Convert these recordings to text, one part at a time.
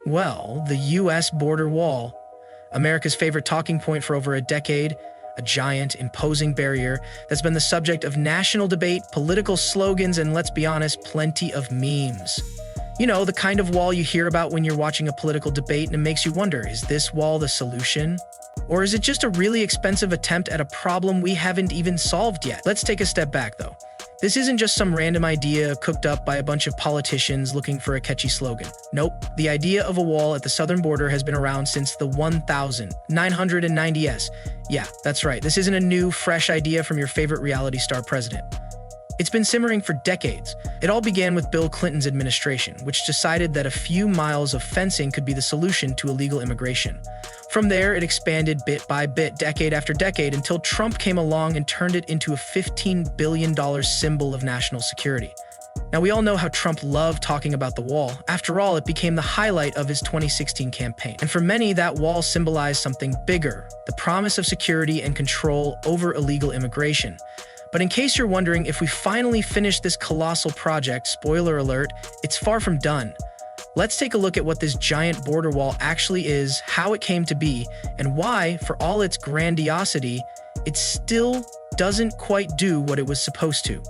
Well, the U.S. border wall, America's favorite talking point for over a decade, a giant, imposing barrier that's been the subject of national debate, political slogans, and let's be honest, plenty of memes. You know, the kind of wall you hear about when you're watching a political debate and it makes you wonder, is this wall the solution? Or is it just a really expensive attempt at a problem we haven't even solved yet? Let's take a step back, though. This isn't just some random idea cooked up by a bunch of politicians looking for a catchy slogan. Nope, the idea of a wall at the southern border has been around since the 1990s. Yeah, that's right, this isn't a new, fresh idea from your favorite reality star president. It's been simmering for decades. It all began with Bill Clinton's administration, which decided that a few miles of fencing could be the solution to illegal immigration. From there, it expanded bit by bit, decade after decade, until Trump came along and turned it into a $15 billion symbol of national security. Now, we all know how Trump loved talking about the wall. After all, it became the highlight of his 2016 campaign. And for many, that wall symbolized something bigger, the promise of security and control over illegal immigration. But in case you're wondering if we finally finished this colossal project, spoiler alert, it's far from done. Let's take a look at what this giant border wall actually is, how it came to be, and why, for all its grandiosity, it still doesn't quite do what it was supposed to.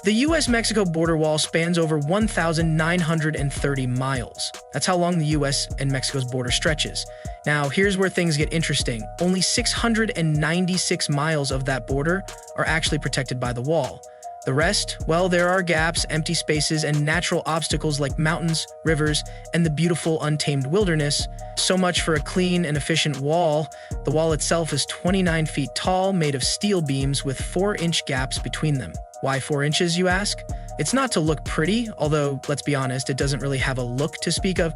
The U.S. Mexico border wall spans over 1,930 miles. That's how long the U.S. and Mexico's border stretches. Now, here's where things get interesting. Only 696 miles of that border are actually protected by the wall. The rest, well, there are gaps, empty spaces, and natural obstacles like mountains, rivers, and the beautiful untamed wilderness. So much for a clean and efficient wall. The wall itself is 29 feet tall, made of steel beams with 4-inch gaps between them. Why 4 inches, you ask? It's not to look pretty, although, let's be honest, it doesn't really have a look to speak of.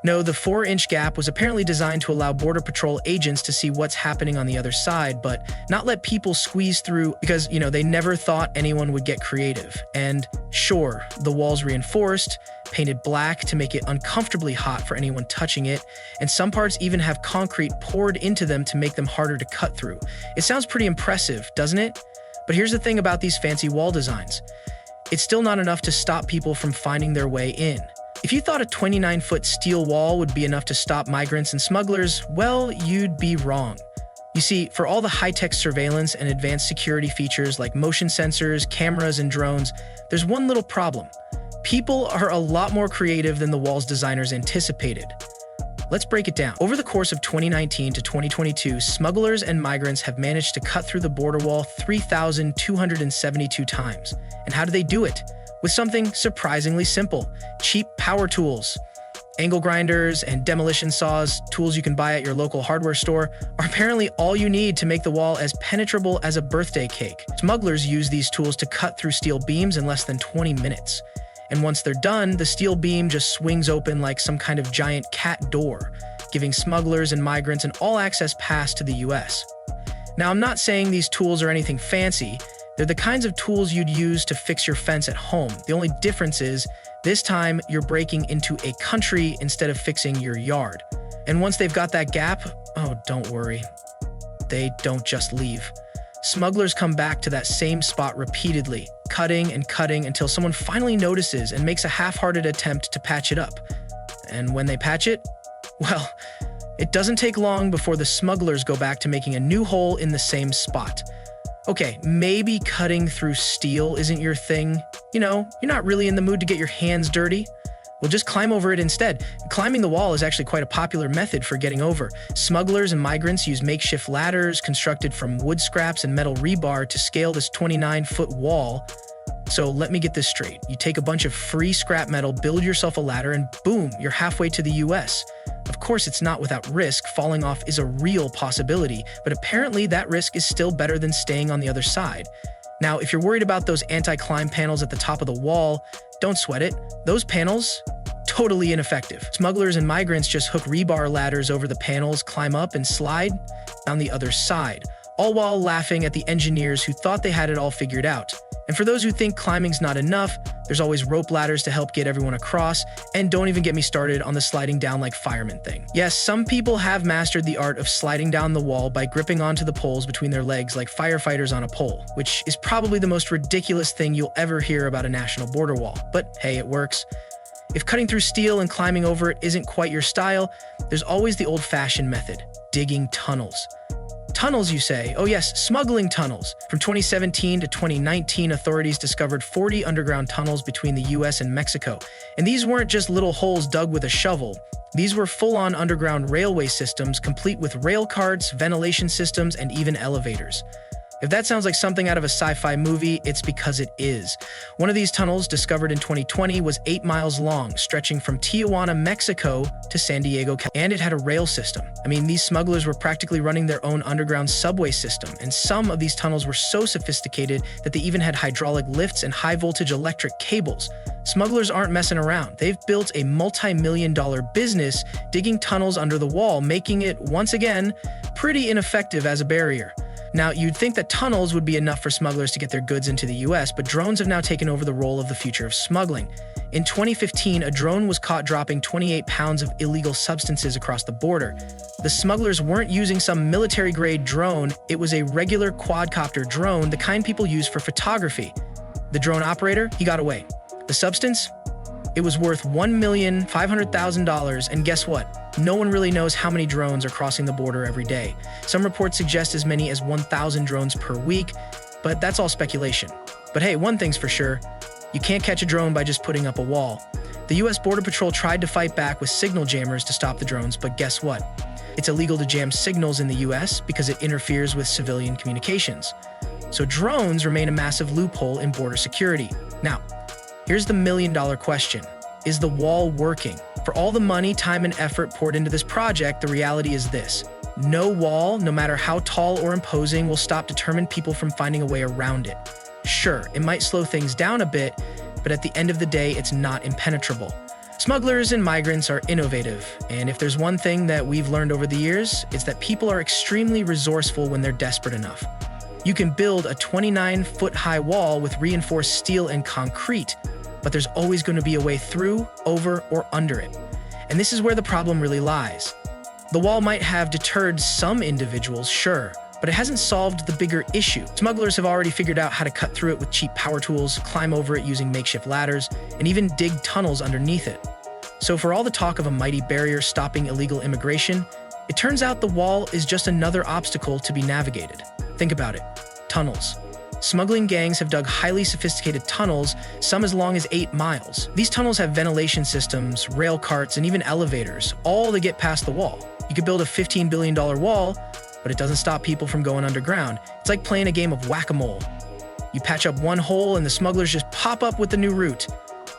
No, the 4-inch gap was apparently designed to allow Border Patrol agents to see what's happening on the other side, but not let people squeeze through because, they never thought anyone would get creative. And sure, the wall's reinforced, painted black to make it uncomfortably hot for anyone touching it, and some parts even have concrete poured into them to make them harder to cut through. It sounds pretty impressive, doesn't it? But here's the thing about these fancy wall designs. It's still not enough to stop people from finding their way in. If you thought a 29-foot steel wall would be enough to stop migrants and smugglers, well, you'd be wrong. You see, for all the high-tech surveillance and advanced security features like motion sensors, cameras, and drones, there's one little problem. People are a lot more creative than the wall's designers anticipated. Let's break it down. Over the course of 2019 to 2022, smugglers and migrants have managed to cut through the border wall 3,272 times. And how do they do it? With something surprisingly simple: cheap power tools. Angle grinders and demolition saws, tools you can buy at your local hardware store, are apparently all you need to make the wall as penetrable as a birthday cake. Smugglers use these tools to cut through steel beams in less than 20 minutes. And once they're done, the steel beam just swings open like some kind of giant cat door, giving smugglers and migrants an all-access pass to the U.S. Now, I'm not saying these tools are anything fancy. They're the kinds of tools you'd use to fix your fence at home. The only difference is, this time you're breaking into a country instead of fixing your yard. And once they've got that gap, oh, don't worry. They don't just leave. Smugglers come back to that same spot repeatedly, cutting and cutting until someone finally notices and makes a half-hearted attempt to patch it up. And when they patch it, well, it doesn't take long before the smugglers go back to making a new hole in the same spot. Okay, maybe cutting through steel isn't your thing. You're not really in the mood to get your hands dirty. Well, just climb over it instead. Climbing the wall is actually quite a popular method for getting over. Smugglers and migrants use makeshift ladders constructed from wood scraps and metal rebar to scale this 29-foot wall. So let me get this straight. You take a bunch of free scrap metal, build yourself a ladder, and boom, you're halfway to the U.S. Of course, it's not without risk. Falling off is a real possibility, but apparently that risk is still better than staying on the other side. Now, if you're worried about those anti-climb panels at the top of the wall, don't sweat it. Those panels, totally ineffective. Smugglers and migrants just hook rebar ladders over the panels, climb up, and slide down the other side, all while laughing at the engineers who thought they had it all figured out. And for those who think climbing's not enough, there's always rope ladders to help get everyone across, and don't even get me started on the sliding down like firemen thing. Yes, some people have mastered the art of sliding down the wall by gripping onto the poles between their legs like firefighters on a pole, which is probably the most ridiculous thing you'll ever hear about a national border wall. But hey, it works. If cutting through steel and climbing over it isn't quite your style, there's always the old-fashioned method, digging tunnels. Tunnels, you say? Oh yes, smuggling tunnels. From 2017 to 2019, authorities discovered 40 underground tunnels between the U.S. and Mexico. And these weren't just little holes dug with a shovel. These were full-on underground railway systems, complete with rail carts, ventilation systems, and even elevators. If that sounds like something out of a sci-fi movie, it's because it is. One of these tunnels, discovered in 2020, was 8 miles long, stretching from Tijuana, Mexico to San Diego, and it had a rail system. I mean, these smugglers were practically running their own underground subway system, and some of these tunnels were so sophisticated that they even had hydraulic lifts and high-voltage electric cables. Smugglers aren't messing around. They've built a multi-million-dollar business digging tunnels under the wall, making it, once again, pretty ineffective as a barrier. Now, you'd think that tunnels would be enough for smugglers to get their goods into the US, but drones have now taken over the role of the future of smuggling. In 2015, a drone was caught dropping 28 pounds of illegal substances across the border. The smugglers weren't using some military-grade drone, it was a regular quadcopter drone, the kind people use for photography. The drone operator, he got away. The substance? It was worth $1,500,000, and guess what? No one really knows how many drones are crossing the border every day. Some reports suggest as many as 1,000 drones per week, but that's all speculation. But hey, one thing's for sure, you can't catch a drone by just putting up a wall. The U.S. Border Patrol tried to fight back with signal jammers to stop the drones, but guess what? It's illegal to jam signals in the U.S. because it interferes with civilian communications. So drones remain a massive loophole in border security. Now, here's the million-dollar question. Is the wall working? For all the money, time, and effort poured into this project, the reality is this. No wall, no matter how tall or imposing, will stop determined people from finding a way around it. Sure, it might slow things down a bit, but at the end of the day, it's not impenetrable. Smugglers and migrants are innovative, and if there's one thing that we've learned over the years, it's that people are extremely resourceful when they're desperate enough. You can build a 29-foot-high wall with reinforced steel and concrete, but there's always going to be a way through, over, or under it. And this is where the problem really lies. The wall might have deterred some individuals, sure, but it hasn't solved the bigger issue. Smugglers have already figured out how to cut through it with cheap power tools, climb over it using makeshift ladders, and even dig tunnels underneath it. So for all the talk of a mighty barrier stopping illegal immigration, it turns out the wall is just another obstacle to be navigated. Think about it. Tunnels. Smuggling gangs have dug highly sophisticated tunnels, some as long as 8 miles. These tunnels have ventilation systems, rail carts, and even elevators, all to get past the wall. You could build a $15 billion wall, but it doesn't stop people from going underground. It's like playing a game of whack-a-mole. You patch up one hole and the smugglers just pop up with the new route.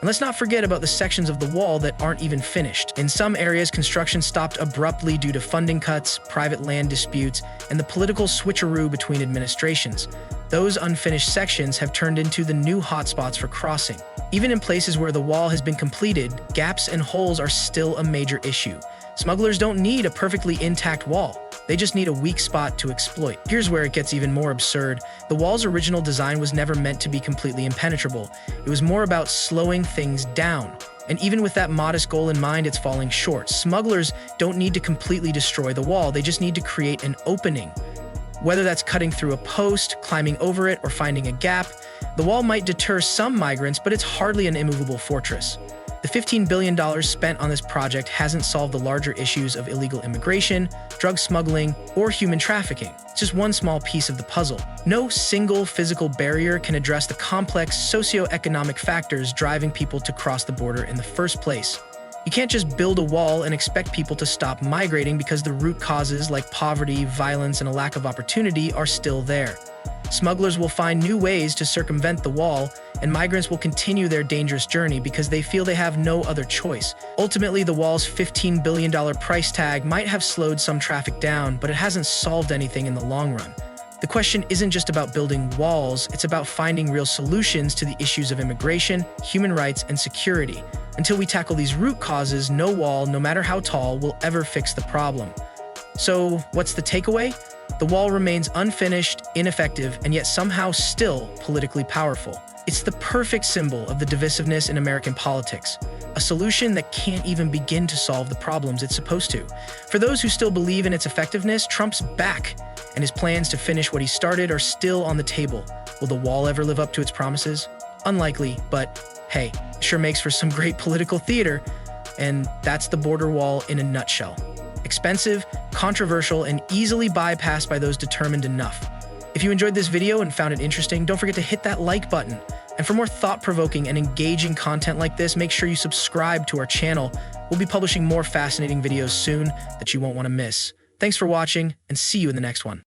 And let's not forget about the sections of the wall that aren't even finished. In some areas, construction stopped abruptly due to funding cuts, private land disputes, and the political switcheroo between administrations. Those unfinished sections have turned into the new hotspots for crossing. Even in places where the wall has been completed, gaps and holes are still a major issue. Smugglers don't need a perfectly intact wall. They just need a weak spot to exploit. Here's where it gets even more absurd. The wall's original design was never meant to be completely impenetrable. It was more about slowing things down. And even with that modest goal in mind, it's falling short. Smugglers don't need to completely destroy the wall. They just need to create an opening. Whether that's cutting through a post, climbing over it, or finding a gap, the wall might deter some migrants, but it's hardly an immovable fortress. The $15 billion spent on this project hasn't solved the larger issues of illegal immigration, drug smuggling, or human trafficking. It's just one small piece of the puzzle. No single physical barrier can address the complex socioeconomic factors driving people to cross the border in the first place. You can't just build a wall and expect people to stop migrating because the root causes like poverty, violence, and a lack of opportunity are still there. Smugglers will find new ways to circumvent the wall, and migrants will continue their dangerous journey because they feel they have no other choice. Ultimately, the wall's $15 billion price tag might have slowed some traffic down, but it hasn't solved anything in the long run. The question isn't just about building walls, it's about finding real solutions to the issues of immigration, human rights, and security. Until we tackle these root causes, no wall, no matter how tall, will ever fix the problem. So, what's the takeaway? The wall remains unfinished, ineffective, and yet somehow still politically powerful. It's the perfect symbol of the divisiveness in American politics, a solution that can't even begin to solve the problems it's supposed to. For those who still believe in its effectiveness, Trump's back, and his plans to finish what he started are still on the table. Will the wall ever live up to its promises? Unlikely, but Hey, it sure makes for some great political theater, and that's the border wall in a nutshell. Expensive, controversial, and easily bypassed by those determined enough. If you enjoyed this video and found it interesting, don't forget to hit that like button. And for more thought-provoking and engaging content like this, make sure you subscribe to our channel. We'll be publishing more fascinating videos soon that you won't want to miss. Thanks for watching, and see you in the next one.